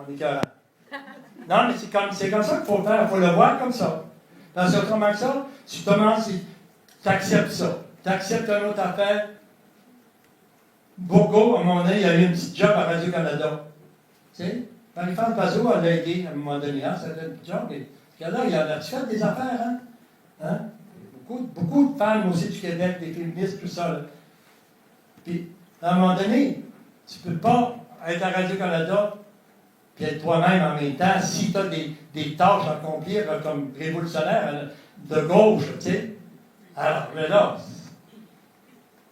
On est écœurant. Non, mais c'est comme ça qu'il faut le faire. Il faut le voir comme ça. Parce que autrement que ça, tu commences, tu acceptes ça. Tu acceptes une autre affaire. Bourgo, à un moment donné, il y a eu une petite job à Radio-Canada. Tu sais, Marie-France Bazot, elle l'a aidé à un moment donné. Hein, c'était une petite job. Et là, il a fait des affaires. Hein? Beaucoup de femmes aussi du Québec, des féministes, tout ça. Là. Puis, à un moment donné, tu ne peux pas être à Radio-Canada et être toi-même en même temps si tu as des tâches à accomplir comme révolutionnaire de gauche, tu sais. Alors, là,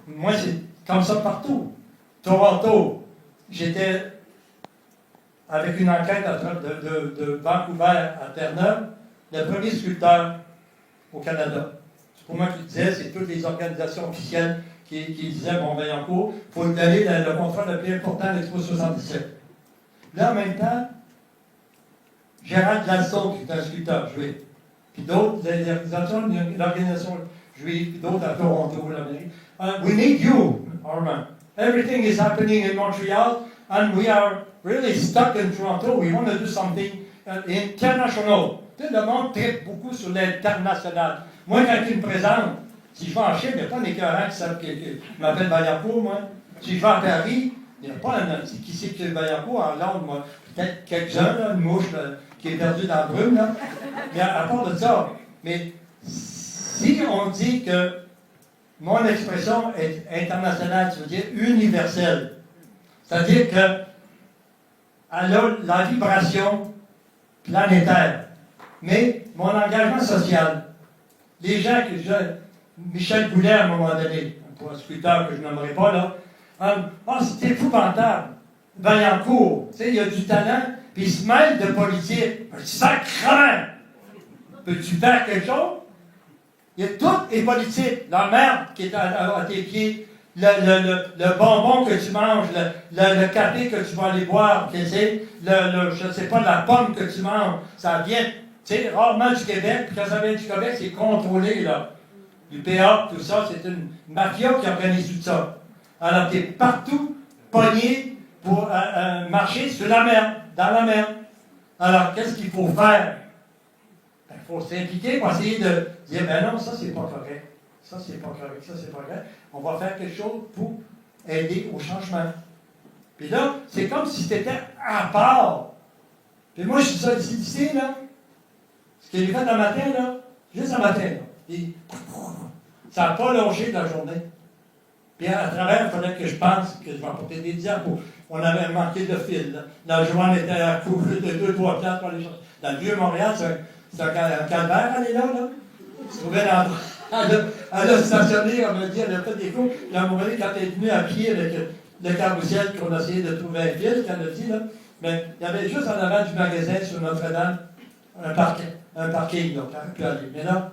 moi, c'est comme ça partout. Toronto, j'étais avec une enquête de Vancouver à Terre-Neuve, le premier sculpteur au Canada. C'est pour moi qui disais, c'est toutes les organisations officielles qui disaient, bon, Vaillancourt, il faut lui donner le contrat le plus important de l'Expo 77. Là, en même temps, Gérald Gladstone, qui est un sculpteur juif, puis d'autres l'organisation juive, puis d'autres à Toronto, l'Amérique. We need you, Armand. Everything is happening in Montreal, and we are really stuck in Toronto. We want to do something international. Tu sais, le monde tripe beaucoup sur l'international. Moi, quand il me présente, si je vais en Chine, il n'y a pas un écœurant qui m'appelle Vaillancourt, moi. Si je vais à Paris, il n'y a pas un qui sait que Vaillancourt en Londres, moi. Peut-être quelques-uns, là, une mouche là, qui est perdue dans la brume, là. Mais à part de ça, mais si on dit que mon expression est internationale, ça veut dire universelle. C'est-à-dire qu'elle a la vibration planétaire. Mais mon engagement social, les gens que Michel Goulet, à un moment donné, pour un sculpteur que je n'aimerais pas, là, c'est épouvantable. Vaillancourt, tu sais, il a du talent, puis il se mêle de politique. Sacrement! Peux-tu faire quelque chose? Tout est politique. La merde qui est à tes pieds, le bonbon que tu manges, le café que tu vas aller boire, je ne sais pas, la pomme que tu manges, ça vient, tu sais, rarement du Québec, puis quand ça vient du Québec, c'est contrôlé, là. L'UPA, tout ça, c'est une mafia qui organise tout ça. Alors, tu es partout pogné pour marcher sur la merde, dans la merde. Alors, qu'est-ce qu'il faut faire? Il faut s'impliquer pour essayer de dire, ben non, ça, c'est pas correct. Ça, c'est pas correct. Ça, c'est pas correct. On va faire quelque chose pour aider au changement. Puis là, c'est comme si c'était à part. Puis moi, je suis ça ici, là. Ce que j'ai fait le matin, là, juste un matin, là. Et ça n'a pas longé de la journée. Puis à travers, il fallait que je pense que je vais apporter des diapos. On avait manqué de fil. Là. La journée était à couvrir de 2-3 places pour aller chercher. Dans le Vieux-Montréal, c'est un calvaire, elle est là. Je trouvais l'endroit. Elle a stationné, on m'a dit, elle a fait des coups. Puis à un moment donné, quand elle est venue à pied avec le carrousel qu'on a essayé de trouver un fil, qu'elle a dit, là, mais il y avait juste en avant du magasin sur Notre-Dame un parking, donc elle aurait pu aller. Mais là,